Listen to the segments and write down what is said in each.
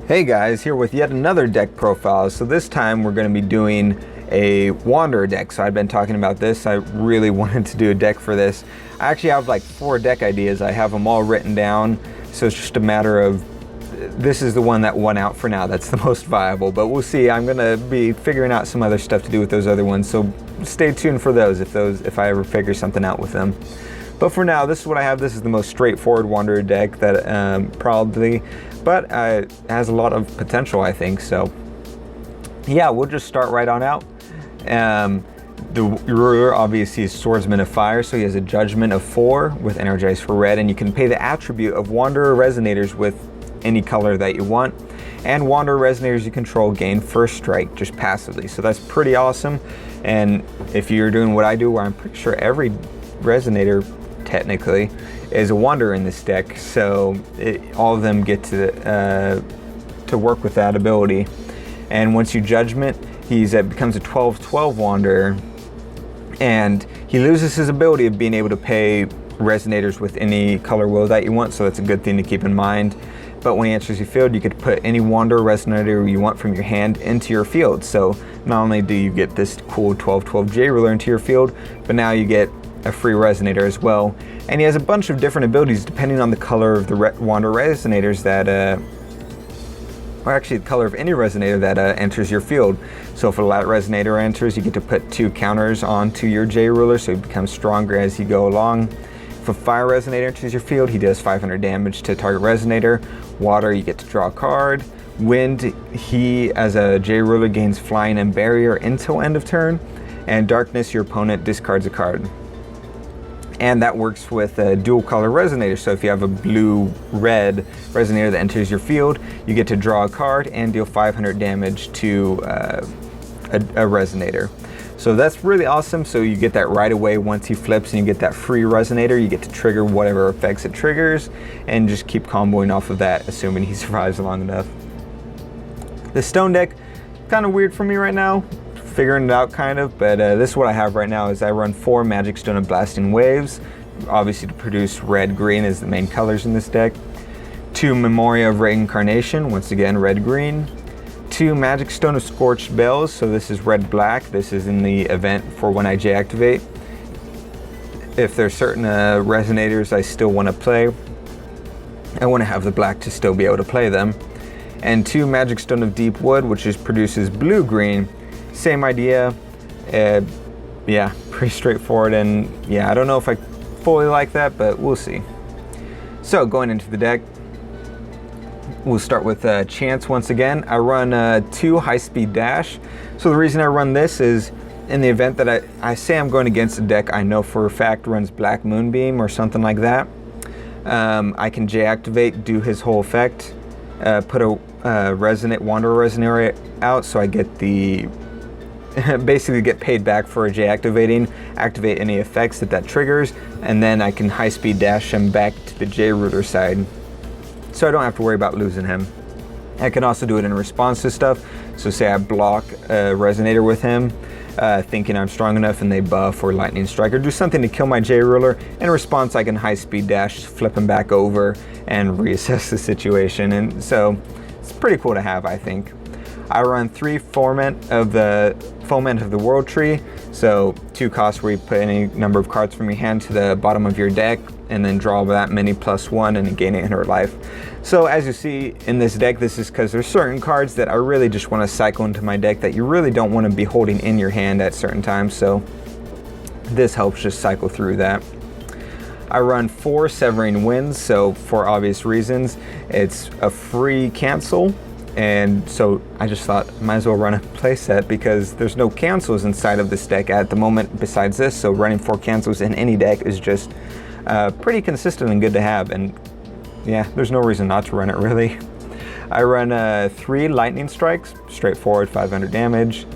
Hey guys, here with yet another deck profile. So this time we're going to be doing a Wanderer deck. So I've been talking about this. I really wanted to do a deck for this. I actually have like 4 deck ideas. I have them all written down. So it's just a matter of, this is the one that won out for now. That's the most viable, but we'll see. I'm going to be figuring out some other stuff to do with those other ones. So stay tuned for those if I ever figure something out with them. But for now, this is what I have. This is the most straightforward Wanderer deck that probably, but has a lot of potential, I think. So yeah, we'll just start right on out. The ruler obviously is Swordsman of Fire, so he has a Judgment of 4 with Energize for red, and you can pay the attribute of Wanderer Resonators with any color that you want. And Wanderer Resonators you control gain first strike just passively, so that's pretty awesome. And if you're doing what I do, where I'm pretty sure every Resonator technically is a Wanderer in this deck, so all of them get to work with that ability. And once you Judgment, he becomes a 12/12 Wanderer, and he loses his ability of being able to pay Resonators with any color will that you want, so that's a good thing to keep in mind. But when he enters your field, you could put any Wanderer Resonator you want from your hand into your field. So not only do you get this cool 12/12 J ruler into your field, but now you get a free Resonator as well. And he has a bunch of different abilities depending on the color of the Wanderer Resonators that, or actually the color of any Resonator that enters your field. So if a light Resonator enters, you get to put 2 counters onto your J ruler, so he becomes stronger as you go along. If a fire Resonator enters your field, he does 500 damage to target Resonator. Water, you get to draw a card. Wind, he as a J ruler gains flying and barrier until end of turn. And darkness, your opponent discards a card. And that works with a dual color Resonator. So if you have a blue-red Resonator that enters your field, you get to draw a card and deal 500 damage to a Resonator. So that's really awesome. So you get that right away once he flips, and you get that free Resonator. You get to trigger whatever effects it triggers and just keep comboing off of that, assuming he survives long enough. The stone deck, kind of weird for me right now. Figuring it out kind of, but this is what I have right now. Is I run 4 Magic Stone of Blasting Waves, obviously to produce red green as the main colors in this deck. 2 Memoria of Reincarnation, once again red green. 2 Magic Stone of Scorched Bales, so this is red black. This is in the event for when I J activate. If there's certain Resonators I still want to play, I want to have the black to still be able to play them. And 2 Magic Stone of Deep Wood, which produces blue green. Same idea. Yeah, pretty straightforward, and yeah, I don't know if I fully like that, but we'll see. So going into the deck, we'll start with Chance once again. I run 2 High-Speed Dash. So the reason I run this is in the event that I say I'm going against a deck I know for a fact runs Black Moonbeam or something like that, I can J-activate, do his whole effect, put a Wanderer Resonator out, so I get the basically get paid back for J-activating, activate any effects that triggers, and then I can high-speed dash him back to the J-ruler side, so I don't have to worry about losing him. I can also do it in response to stuff, so say I block a Resonator with him, thinking I'm strong enough, and they buff or lightning strike or do something to kill my J-ruler. In response, I can high-speed dash, flip him back over, and reassess the situation, and so it's pretty cool to have, I think. I run 3 Foment of the World Tree, so 2 costs where you put any number of cards from your hand to the bottom of your deck, and then draw that many +1 and gain 800 life. So as you see in this deck, this is because there's certain cards that I really just want to cycle into my deck that you really don't want to be holding in your hand at certain times, so this helps just cycle through that. I run 4 Severing Winds, so for obvious reasons, it's a free cancel. And so I just thought, might as well run a playset because there's no cancels inside of this deck at the moment besides this. So running 4 cancels in any deck is just pretty consistent and good to have. And yeah, there's no reason not to run it really. I run 3 Lightning Strikes, straightforward 500 damage.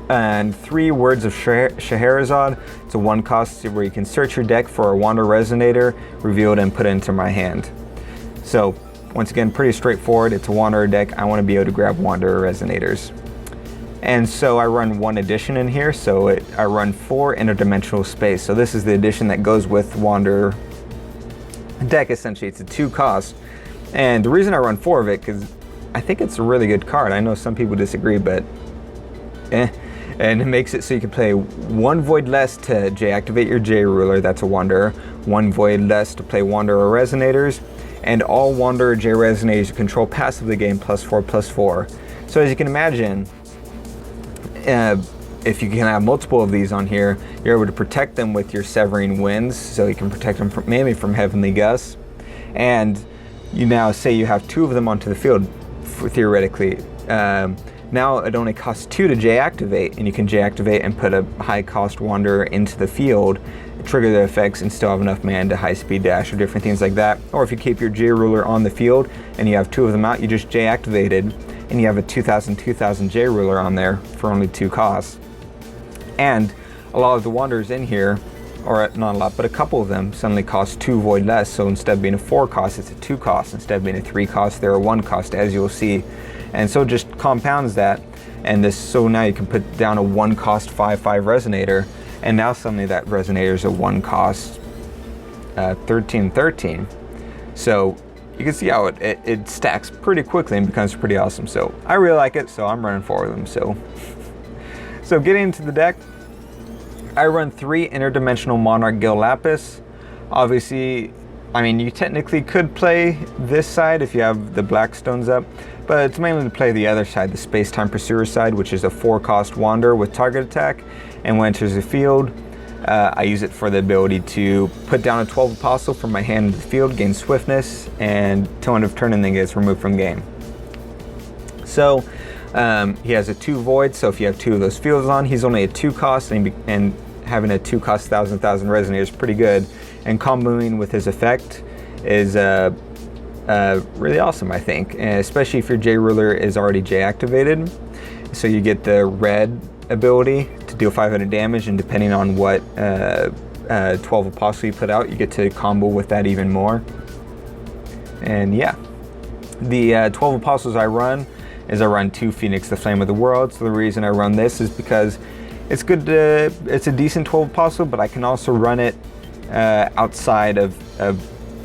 And 3 Words of Scheherazade. It's a 1 cost where you can search your deck for a Wanderer Resonator, reveal it, and put it into my hand. So once again, pretty straightforward. It's a Wanderer deck. I want to be able to grab Wanderer Resonators. And so I run 1 edition in here. So I run 4 Interdimensional Space. So this is the edition that goes with Wanderer deck, essentially. It's a 2 cost. And the reason I run 4 of it, because I think it's a really good card. I know some people disagree, but And it makes it so you can play 1 void less to J-activate your J-ruler, that's a Wanderer, 1 void less to play Wanderer Resonators, and all Wanderer J-Resonators you control passively gain +4/+4. So as you can imagine, if you can have multiple of these on here, you're able to protect them with your Severing Winds, so you can protect them mainly from Heavenly Gusts. And you now say you have 2 of them onto the field, theoretically. Now it only costs 2 to J-activate, and you can J-activate and put a high-cost Wanderer into the field, trigger the effects, and still have enough mana to high-speed dash or different things like that. Or if you keep your J-ruler on the field and you have 2 of them out, you just J-activated, and you have a 2000 J-ruler on there for only 2 costs. And a lot of the Wanderers in here, or not a lot, but a couple of them suddenly cost 2 void less, so instead of being a 4 cost, it's a 2 cost. Instead of being a 3 cost, they're a 1 cost, as you'll see. And so it just compounds that, and so now you can put down a 1 cost 5/5 Resonator, and now suddenly that Resonator is a 1 cost 13/13. So you can see how it stacks pretty quickly and becomes pretty awesome. So I really like it, so I'm running 4 of them. So getting into the deck, I run 3 Interdimensional Monarch Gill Lapis. Obviously, I mean, you technically could play this side if you have the Blackstones up, but it's mainly to play the other side, the Space-Time Pursuer side, which is a 4-cost Wanderer with target attack, and when it enters the field, I use it for the ability to put down a 12 Apostle from my hand into the field, gain Swiftness, and till end of turn, and then gets removed from game. So, he has a 2 Void, so if you have 2 of those fields on, he's only a 2 cost, and having a 2 cost 1000 Resonator is pretty good, and comboing with his effect is really awesome, I think, and especially if your J-ruler is already J-activated. So you get the red ability to deal 500 damage, and depending on what 12 Apostle you put out, you get to combo with that even more. And yeah, the 12 Apostles I run 2 Phoenix, the Flame of the World. So the reason I run this is because it's good to, it's a decent 12 Apostle, but I can also run it outside of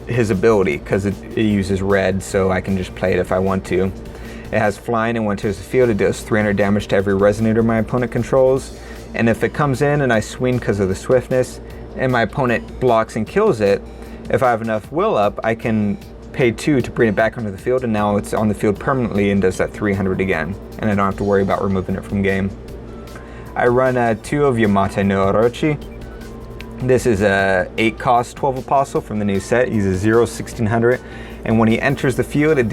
his ability, because it uses red, so I can just play it if I want to. It has flying, and when it enters the field, it does 300 damage to every Resonator my opponent controls. And if it comes in and I swing because of the swiftness, and my opponent blocks and kills it, if I have enough will up, I can pay 2 to bring it back onto the field, and now it's on the field permanently and does that 300 again, and I don't have to worry about removing it from game. I run 2 of Yamata-no-Orochi. This is a 8 cost 12 Apostle from the new set. He's a 0/1600, and when he enters the field, it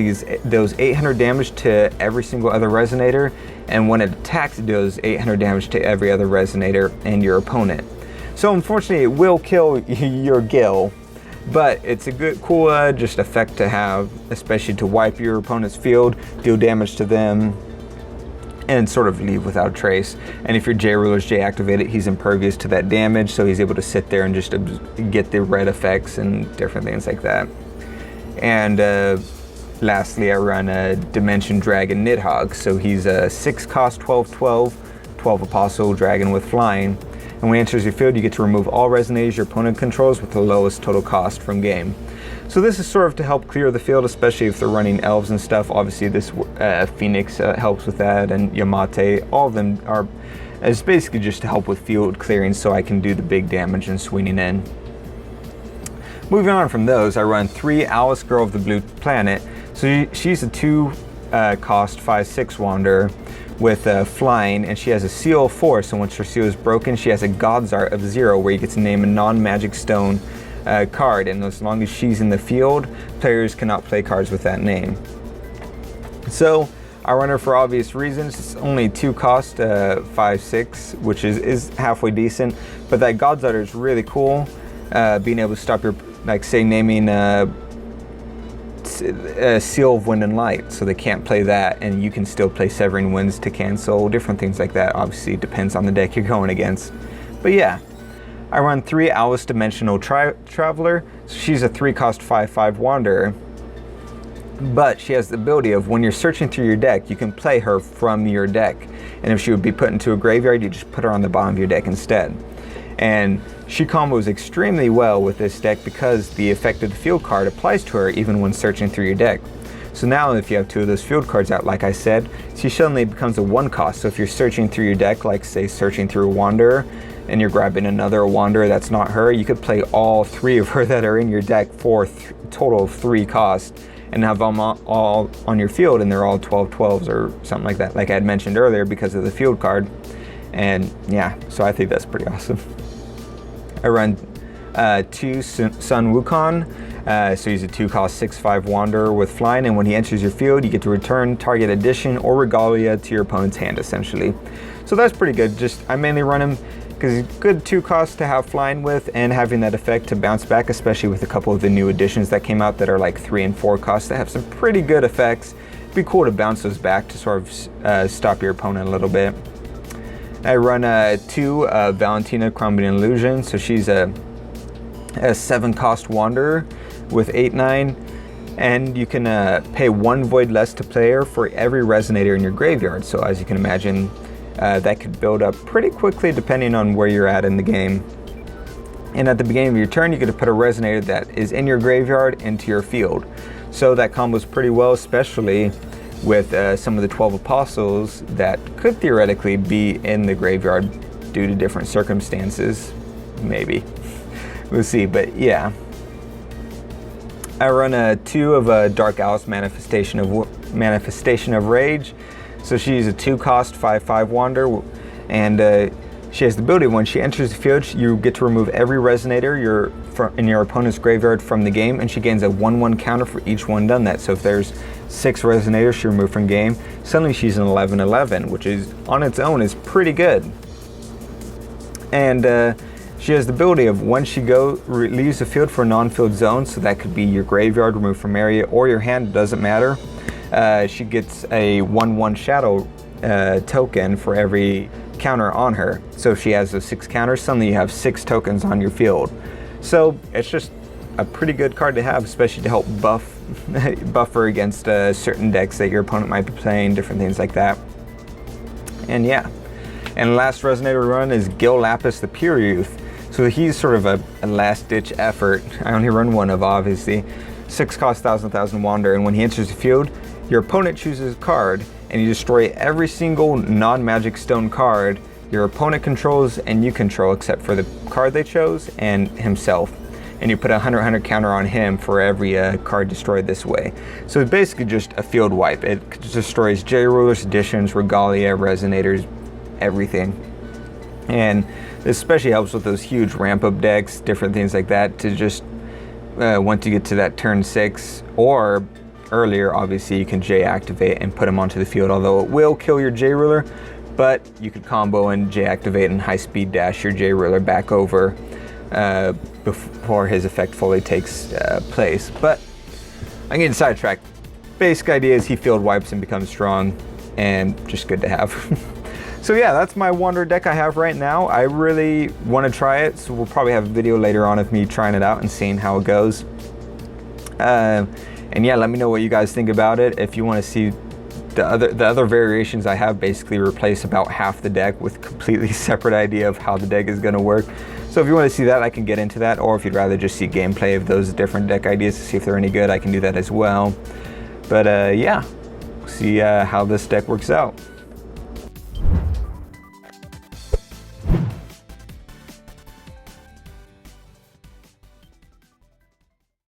does 800 damage to every single other Resonator, and when it attacks, it does 800 damage to every other Resonator and your opponent. So unfortunately, it will kill your Gill, but it's a good, cool just effect to have, especially to wipe your opponent's field, deal damage to them, and sort of leave without a trace. And if your J-ruler's J-activated, he's impervious to that damage, so he's able to sit there and just get the red effects and different things like that. And lastly, I run a Dimension Dragon Nidhogg. So he's a 6 cost 12/12, 12 Apostle Dragon with flying. And when he enters your field, you get to remove all Resonators your opponent controls with the lowest total cost from game. So this is sort of to help clear the field, especially if they're running elves and stuff. Obviously this Phoenix helps with that, and Yamate, all of them are, it's basically just to help with field clearing so I can do the big damage and swinging in. Moving on from those, I run 3 Alice Girl of the Blue Planet. So she's a 2 cost 5/6 Wanderer with flying, and she has a seal of 4, so once her seal is broken, she has a God's Art of 0, where you get to name a non-magic stone card, and as long as she's in the field, players cannot play cards with that name. So I run her for obvious reasons. It's only 2 cost 5/6, which is halfway decent, but that God's Art is really cool. Being able to stop your, like say naming a Seal of Wind and Light, so they can't play that, and you can still play Severing Winds to cancel, different things like that. Obviously it depends on the deck you're going against, but yeah. I run 3 Alice Dimensional Traveler. So she's a 3 cost 5/5 Wanderer, but she has the ability of, when you're searching through your deck, you can play her from your deck, and if she would be put into a graveyard, you just put her on the bottom of your deck instead. And she combos extremely well with this deck because the effect of the field card applies to her even when searching through your deck. So now if you have 2 of those field cards out, like I said, she suddenly becomes a 1 cost. So if you're searching through your deck, like say searching through a Wanderer, and you're grabbing another Wanderer that's not her, you could play all 3 of her that are in your deck for a total of 3 costs, and have them all on your field, and they're all 12/12s or something like that, like I had mentioned earlier, because of the field card. And yeah, so I think that's pretty awesome. I run 2 Sun Wukong, so he's a 2-cost 6/5 Wanderer with flying, and when he enters your field, you get to return target addition or regalia to your opponent's hand, essentially. So that's pretty good. Just I mainly run him because he's good 2 costs to have flying with, and having that effect to bounce back, especially with a couple of the new additions that came out that are like 3 and 4 costs that have some pretty good effects. It'd be cool to bounce those back to sort of stop your opponent a little bit. I run 2 Valentina, Crumbling Illusion, so she's a 7-cost Wanderer with 8/9, and you can pay 1 void less to player for every Resonator in your graveyard. So as you can imagine, that could build up pretty quickly depending on where you're at in the game. And at the beginning of your turn, you get to put a Resonator that is in your graveyard into your field. So that combos pretty well, especially with some of the 12 Apostles that could theoretically be in the graveyard due to different circumstances. Maybe. We'll see, but yeah. I run 2 of Dark Alice, Manifestation of Rage. So she's a 2-cost 5/5 Wanderer, and she has the ability when she enters the field, you get to remove every Resonator in your opponent's graveyard from the game, and she gains a 1/1 counter for each one done that. So if there's 6 Resonators she removed from game, suddenly she's an 11/11, which is on its own is pretty good. And she has the ability of when she leaves the field for a non-field zone, so that could be your graveyard removed from area or your hand, doesn't matter. She gets a 1/1 shadow token for every counter on her. So if she has those 6 counters, suddenly you have 6 tokens on your field. So it's just a pretty good card to have, especially to help buffer against certain decks that your opponent might be playing, different things like that. And yeah. And last Resonator run is Gill Lapis, the Pure Youth. So he's sort of a last-ditch effort. I only run 1 of, obviously. 6-cost 1,000 Wanderer, and when he enters the field, your opponent chooses a card, and you destroy every single non-magic stone card your opponent controls and you control, except for the card they chose and himself. And you put a 100/100 counter on him for every card destroyed this way. So it's basically just a field wipe. It destroys J-Rulers, Additions, Regalia, Resonators, everything. And this especially helps with those huge ramp-up decks, different things like that, to just, once you get to that turn 6, or earlier, obviously, you can J-activate and put him onto the field, although it will kill your J-Ruler, but you could combo and J-activate and high-speed dash your J-Ruler back over before his effect fully takes place. But I'm getting sidetracked. Basic idea is he field wipes and becomes strong, and just good to have. So yeah, that's my Wanderer deck I have right now. I really want to try it, so we'll probably have a video later on of me trying it out and seeing how it goes. And yeah, let me know what you guys think about it. If you want to see the other variations I have, basically replace about half the deck with completely separate idea of how the deck is going to work. So if you want to see that, I can get into that, or if you'd rather just see gameplay of those different deck ideas to see if they're any good, I can do that as well. But yeah, see how this deck works out.